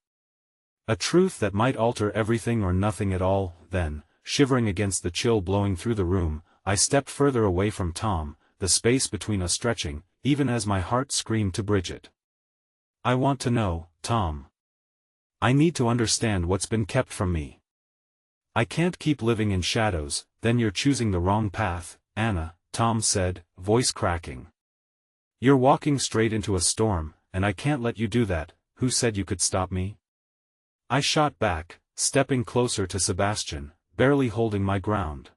[SPEAKER 1] A truth that might alter everything or nothing at all. Then, shivering against the chill blowing through the room, I stepped further away from Tom, the space between us stretching, even as my heart screamed to Bridget. I want to know, Tom. I need to understand what's been kept from me. I can't keep living in shadows. Then you're choosing the wrong path, Anna, Tom said, voice cracking. You're walking straight into a storm, and I can't let you do that. Who said you could stop me? I shot back, stepping closer to Sebastian, barely holding my ground.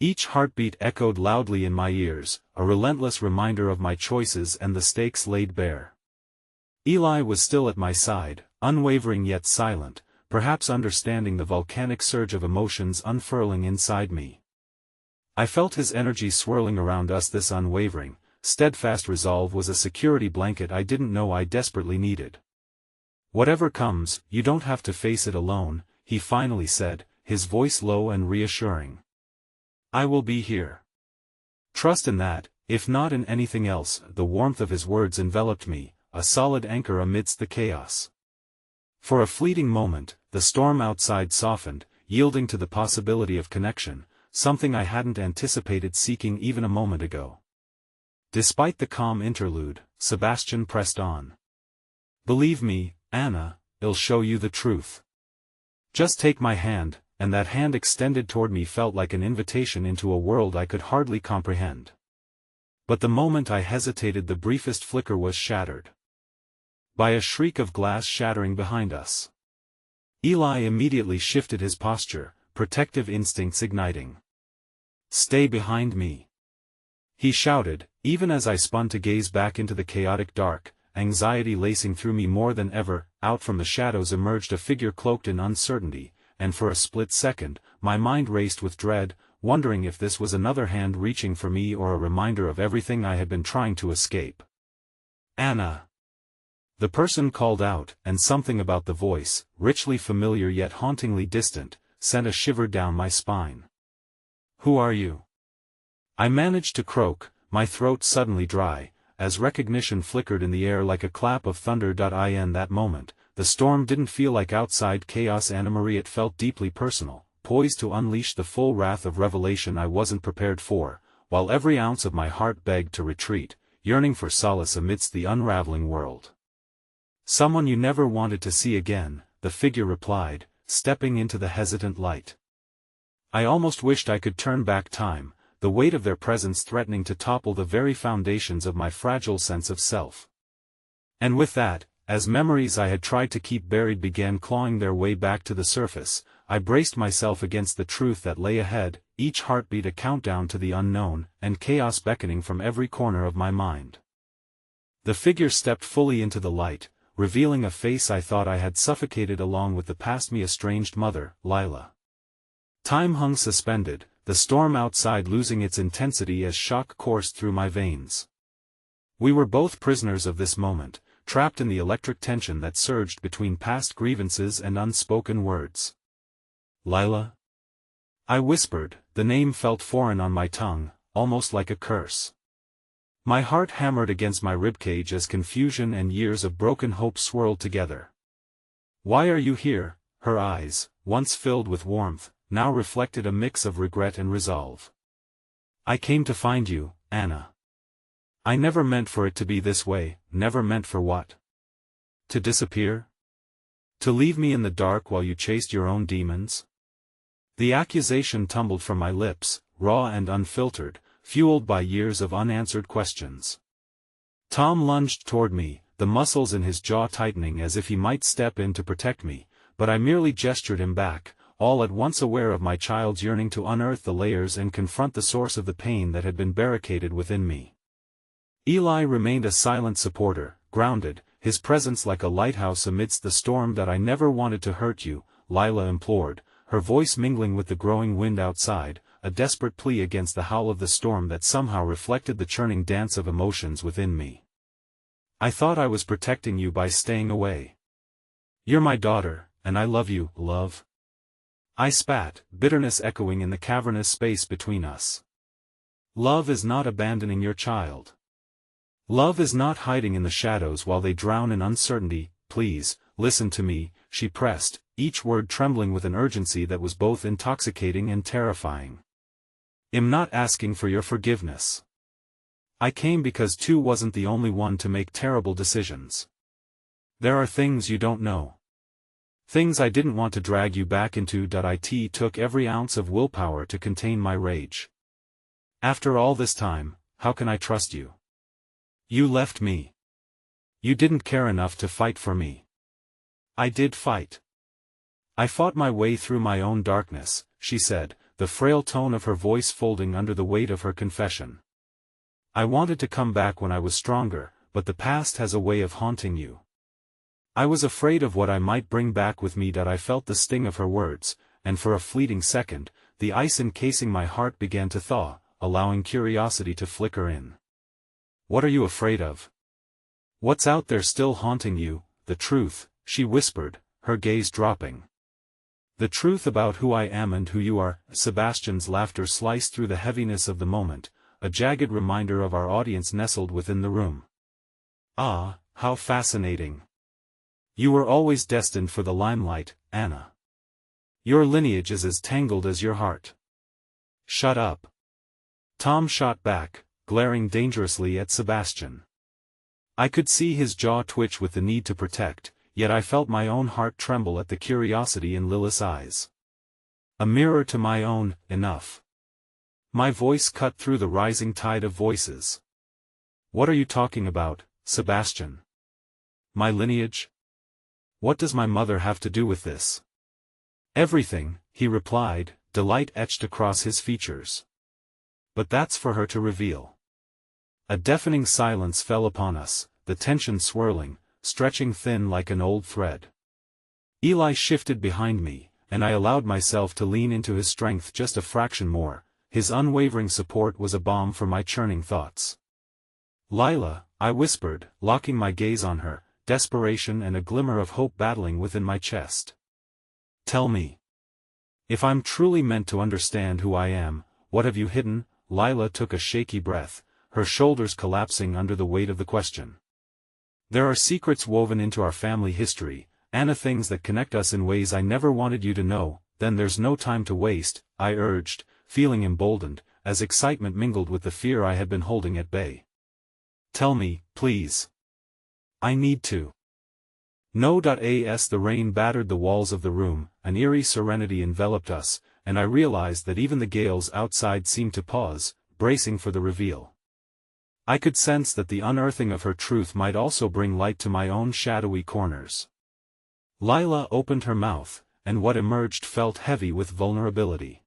[SPEAKER 1] Each heartbeat echoed loudly in my ears, a relentless reminder of my choices and the stakes laid bare. Eli was still at my side, unwavering yet silent, perhaps understanding the volcanic surge of emotions unfurling inside me. I felt his energy swirling around us, this unwavering, steadfast resolve was a security blanket I didn't know I desperately needed. "Whatever comes, you don't have to face it alone," he finally said, his voice low and reassuring. "I will be here. Trust in that, if not in anything else." The warmth of his words enveloped me, a solid anchor amidst the chaos. For a fleeting moment, the storm outside softened, yielding to the possibility of connection, something I hadn't anticipated seeking even a moment ago. Despite the calm interlude, Sebastian pressed on. "Believe me, Anna, I'll show you the truth. Just take my hand," and that hand extended toward me felt like an invitation into a world I could hardly comprehend. But the moment I hesitated, the briefest flicker was shattered by a shriek of glass shattering behind us. Eli immediately shifted his posture, protective instincts igniting. "Stay behind me," he shouted, even as I spun to gaze back into the chaotic dark, anxiety lacing through me more than ever. Out from the shadows emerged a figure cloaked in uncertainty, and for a split second, my mind raced with dread, wondering if this was another hand reaching for me or a reminder of everything I had been trying to escape. "Anna!" the person called out, and something about the voice, richly familiar yet hauntingly distant, sent a shiver down my spine. "Who are you?" I managed to croak, my throat suddenly dry, as recognition flickered in the air like a clap of thunder. In that moment, the storm didn't feel like outside chaos Anna-Marie, it felt deeply personal, poised to unleash the full wrath of revelation I wasn't prepared for, while every ounce of my heart begged to retreat, yearning for solace amidst the unraveling world. "Someone you never wanted to see again," the figure replied, stepping into the hesitant light. I almost wished I could turn back time, the weight of their presence threatening to topple the very foundations of my fragile sense of self. And with that, as memories I had tried to keep buried began clawing their way back to the surface, I braced myself against the truth that lay ahead, each heartbeat a countdown to the unknown, and chaos beckoning from every corner of my mind. The figure stepped fully into the light, revealing a face I thought I had suffocated along with the past me estranged mother, Lila. Time hung suspended, the storm outside losing its intensity as shock coursed through my veins. We were both prisoners of this moment, trapped in the electric tension that surged between past grievances and unspoken words. "Lila?" I whispered, the name felt foreign on my tongue, almost like a curse. My heart hammered against my ribcage as confusion and years of broken hope swirled together. "Why are you here?" Her eyes, once filled with warmth, now reflected a mix of regret and resolve. "I came to find you, Anna. I never meant for it to be this way." "Never meant for what? To disappear? To leave me in the dark while you chased your own demons?" The accusation tumbled from my lips, raw and unfiltered, fueled by years of unanswered questions. Tom lunged toward me, the muscles in his jaw tightening as if he might step in to protect me, but I merely gestured him back, all at once aware of my child's yearning to unearth the layers and confront the source of the pain that had been barricaded within me. Eli remained a silent supporter, grounded, his presence like a lighthouse amidst the storm. "That I never wanted to hurt you," Lila implored, her voice mingling with the growing wind outside, a desperate plea against the howl of the storm that somehow reflected the churning dance of emotions within me. "I thought I was protecting you by staying away. You're my daughter, and I love you, love." I spat, bitterness echoing in the cavernous space between us. "Love is not abandoning your child. Love is not hiding in the shadows while they drown in uncertainty. Please, listen to me," she pressed, each word trembling with an urgency that was both intoxicating and terrifying. "I'm not asking for your forgiveness. I came because too wasn't the only one to make terrible decisions. There are things you don't know. Things I didn't want to drag you back into. It took every ounce of willpower to contain my rage. After all this time, how can I trust you? You left me. You didn't care enough to fight for me. I did fight. I fought my way through my own darkness," she said, the frail tone of her voice folding under the weight of her confession. "I wanted to come back when I was stronger, but the past has a way of haunting you. I was afraid of what I might bring back with me." I felt the sting of her words, and for a fleeting second, the ice encasing my heart began to thaw, allowing curiosity to flicker in. What are you afraid of? What's out there still haunting you? The truth, she whispered, her gaze dropping. The truth about who I am and who you are. Sebastian's laughter sliced through the heaviness of the moment, a jagged reminder of our audience nestled within the room. Ah, how fascinating. You were always destined for the limelight, Anna. Your lineage is as tangled as your heart. Shut up. Tom shot back, glaring dangerously at Sebastian. I could see his jaw twitch with the need to protect, yet I felt my own heart tremble at the curiosity in Lilith's eyes. A mirror to my own. Enough. My voice cut through the rising tide of voices. What are you talking about, Sebastian? My lineage? What does my mother have to do with this? Everything, he replied, delight etched across his features. But that's for her to reveal. A deafening silence fell upon us, the tension swirling, stretching thin like an old thread. Eli shifted behind me, and I allowed myself to lean into his strength just a fraction more. His unwavering support was a balm for my churning thoughts. Lila, I whispered, locking my gaze on her, desperation and a glimmer of hope battling within my chest. Tell me. If I'm truly meant to understand who I am, what have you hidden? Lila took a shaky breath, her shoulders collapsing under the weight of the question. There are secrets woven into our family history, Anna, things that connect us in ways I never wanted you to know. Then there's no time to waste, I urged, feeling emboldened, as excitement mingled with the fear I had been holding at bay. Tell me, please. I need to. No. As the rain battered the walls of the room, an eerie serenity enveloped us, and I realized that even the gales outside seemed to pause, bracing for the reveal. I could sense that the unearthing of her truth might also bring light to my own shadowy corners. Lila opened her mouth, and what emerged felt heavy with vulnerability.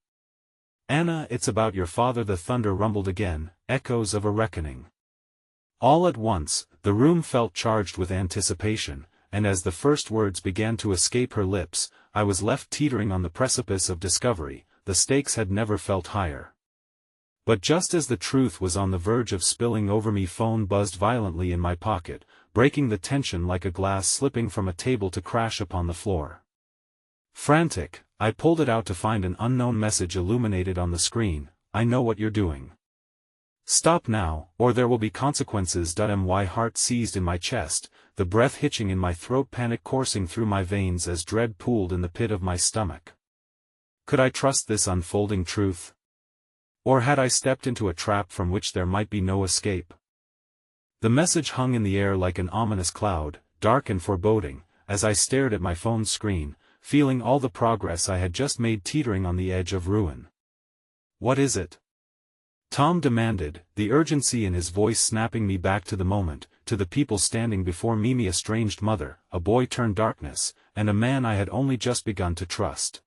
[SPEAKER 1] Anna, it's about your father. The thunder rumbled again, echoes of a reckoning. All at once, the room felt charged with anticipation, and as the first words began to escape her lips, I was left teetering on the precipice of discovery. The stakes had never felt higher. But just as the truth was on the verge of spilling over me, phone buzzed violently in my pocket, breaking the tension like a glass slipping from a table to crash upon the floor. Frantic, I pulled it out to find an unknown message illuminated on the screen. I know what you're doing. Stop now, or there will be consequences. My heart seized in my chest, the breath hitching in my throat, panic coursing through my veins as dread pooled in the pit of my stomach. Could I trust this unfolding truth? Or had I stepped into a trap from which there might be no escape? The message hung in the air like an ominous cloud, dark and foreboding, as I stared at my phone screen, feeling all the progress I had just made teetering on the edge of ruin. What is it? Tom demanded, the urgency in his voice snapping me back to the moment, to the people standing before me, my estranged mother, a boy turned darkness, and a man I had only just begun to trust.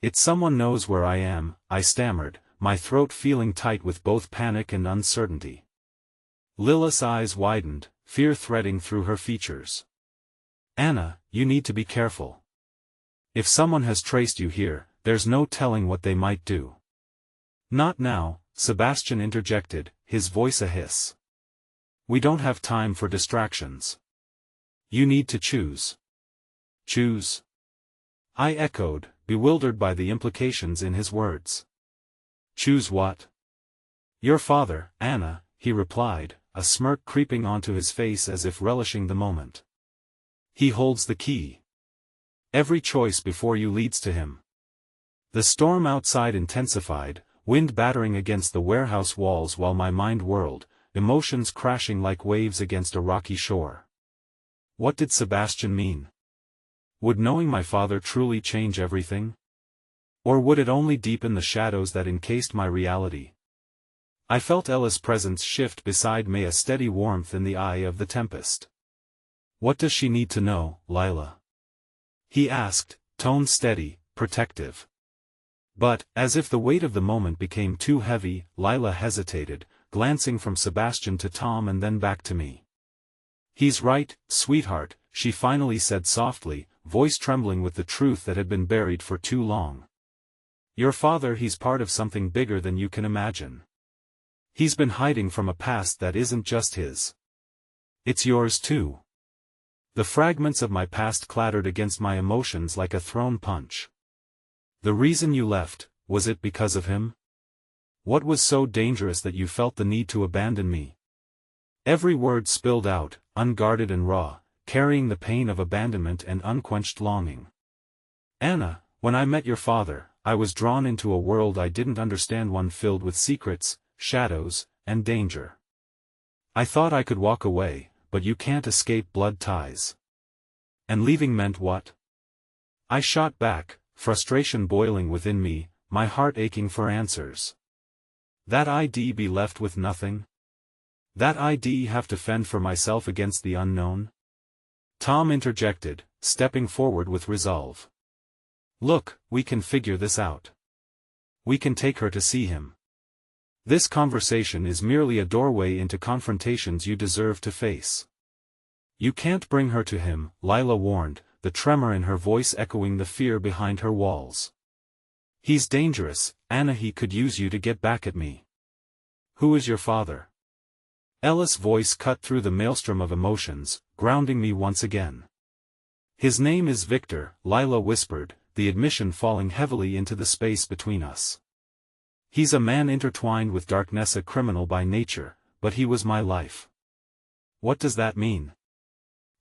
[SPEAKER 1] It's someone knows where I am, I stammered, my throat feeling tight with both panic and uncertainty. Lilith's eyes widened, fear threading through her features. Anna, you need to be careful. If someone has traced you here, there's no telling what they might do. Not now, Sebastian interjected, his voice a hiss. We don't have time for distractions. You need to choose. Choose? I echoed, bewildered by the implications in his words. Choose what? Your father, Anna, he replied, a smirk creeping onto his face as if relishing the moment. He holds the key. Every choice before you leads to him. The storm outside intensified, wind battering against the warehouse walls while my mind whirled, emotions crashing like waves against a rocky shore. What did Sebastian mean? Would knowing my father truly change everything? Or would it only deepen the shadows that encased my reality? I felt Ella's presence shift beside me, a steady warmth in the eye of the tempest. What does she need to know, Lila? He asked, tone steady, protective. But, as if the weight of the moment became too heavy, Lila hesitated, glancing from Sebastian to Tom and then back to me. He's right, sweetheart, she finally said softly, voice trembling with the truth that had been buried for too long. Your father, he's part of something bigger than you can imagine. He's been hiding from a past that isn't just his. It's yours too. The fragments of my past clattered against my emotions like a thrown punch. The reason you left, was it because of him? What was so dangerous that you felt the need to abandon me? Every word spilled out, unguarded and raw, carrying the pain of abandonment and unquenched longing. Anna, when I met your father, I was drawn into a world I didn't understand, one filled with secrets, shadows, and danger. I thought I could walk away, but you can't escape blood ties. And leaving meant what? I shot back, frustration boiling within me, my heart aching for answers. That I'd be left with nothing? That I'd have to fend for myself against the unknown? Tom interjected, stepping forward with resolve. Look, we can figure this out. We can take her to see him. This conversation is merely a doorway into confrontations you deserve to face. You can't bring her to him, Lila warned, the tremor in her voice echoing the fear behind her walls. He's dangerous, Anna. He could use you to get back at me. Who is your father? Ella's voice cut through the maelstrom of emotions, grounding me once again. His name is Victor, Lila whispered, the admission falling heavily into the space between us. He's a man intertwined with darkness, a criminal by nature, but he was my life. What does that mean?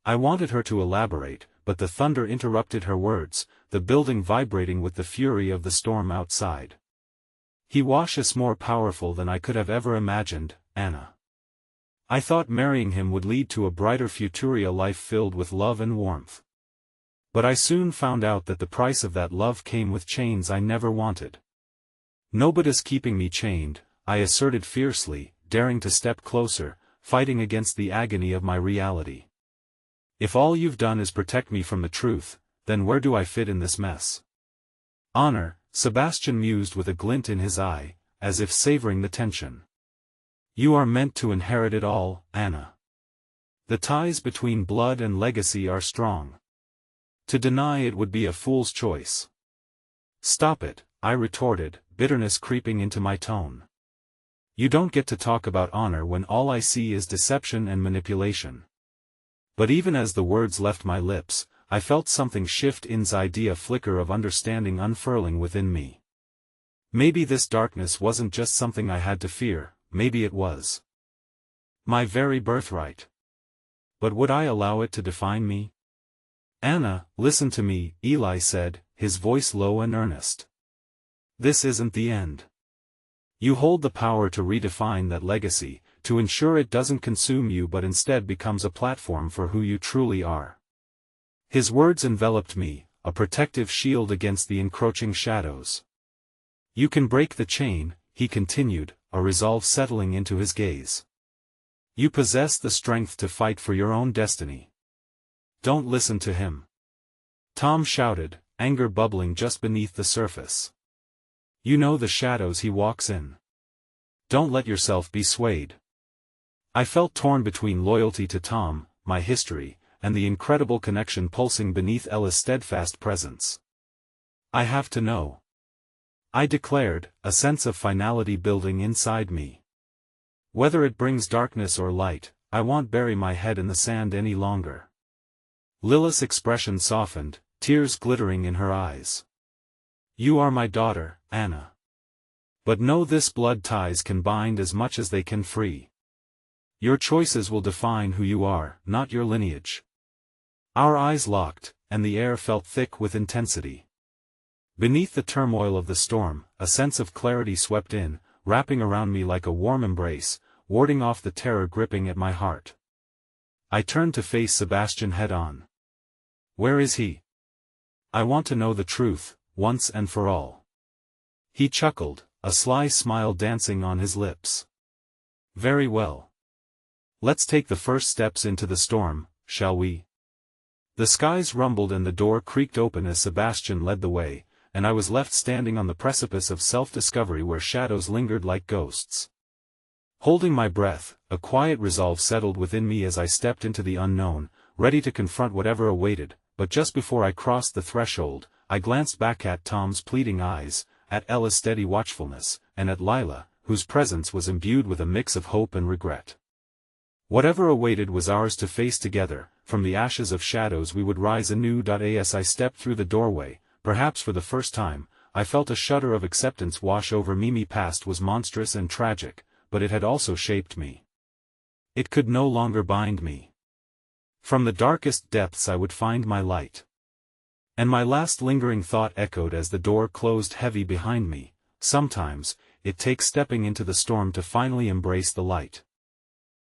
[SPEAKER 1] I wanted her to elaborate, but the thunder interrupted her words, the building vibrating with the fury of the storm outside. He was more powerful than I could have ever imagined, Anna. I thought marrying him would lead to a brighter future, a life filled with love and warmth. But I soon found out that the price of that love came with chains I never wanted. Nobody's keeping me chained, I asserted fiercely, daring to step closer, fighting against the agony of my reality. If all you've done is protect me from the truth, then where do I fit in this mess? Honor, Sebastian mused with a glint in his eye, as if savoring the tension. You are meant to inherit it all, Anna. The ties between blood and legacy are strong. To deny it would be a fool's choice. Stop it, I retorted, bitterness creeping into my tone. You don't get to talk about honor when all I see is deception and manipulation. But even as the words left my lips, I felt something shift inside, a flicker of understanding unfurling within me. Maybe this darkness wasn't just something I had to fear, maybe it was my very birthright. But would I allow it to define me? Anna, listen to me, Eli said, his voice low and earnest. This isn't the end. You hold the power to redefine that legacy, to ensure it doesn't consume you but instead becomes a platform for who you truly are. His words enveloped me, a protective shield against the encroaching shadows. You can break the chain, he continued, a resolve settling into his gaze. You possess the strength to fight for your own destiny. Don't listen to him. Tom shouted, anger bubbling just beneath the surface. You know the shadows he walks in. Don't let yourself be swayed. I felt torn between loyalty to Tom, my history, and the incredible connection pulsing beneath Ella's steadfast presence. I have to know. I declared, a sense of finality building inside me. Whether it brings darkness or light, I won't bury my head in the sand any longer. Lila's expression softened, tears glittering in her eyes. You are my daughter, Anna. But know this: blood ties can bind as much as they can free. Your choices will define who you are, not your lineage. Our eyes locked, and the air felt thick with intensity. Beneath the turmoil of the storm, a sense of clarity swept in, wrapping around me like a warm embrace, warding off the terror gripping at my heart. I turned to face Sebastian head-on. Where is he? I want to know the truth, once and for all. He chuckled, a sly smile dancing on his lips. Very well. Let's take the first steps into the storm, shall we? The skies rumbled and the door creaked open as Sebastian led the way, and I was left standing on the precipice of self-discovery where shadows lingered like ghosts. Holding my breath, a quiet resolve settled within me as I stepped into the unknown, ready to confront whatever awaited, but just before I crossed the threshold, I glanced back at Tom's pleading eyes, at Ella's steady watchfulness, and at Lila, whose presence was imbued with a mix of hope and regret. Whatever awaited was ours to face together. From the ashes of shadows we would rise anew. As I stepped through the doorway, perhaps for the first time, I felt a shudder of acceptance wash over me. My past was monstrous and tragic, but it had also shaped me. It could no longer bind me. From the darkest depths I would find my light. And my last lingering thought echoed as the door closed heavy behind me: sometimes, it takes stepping into the storm to finally embrace the light.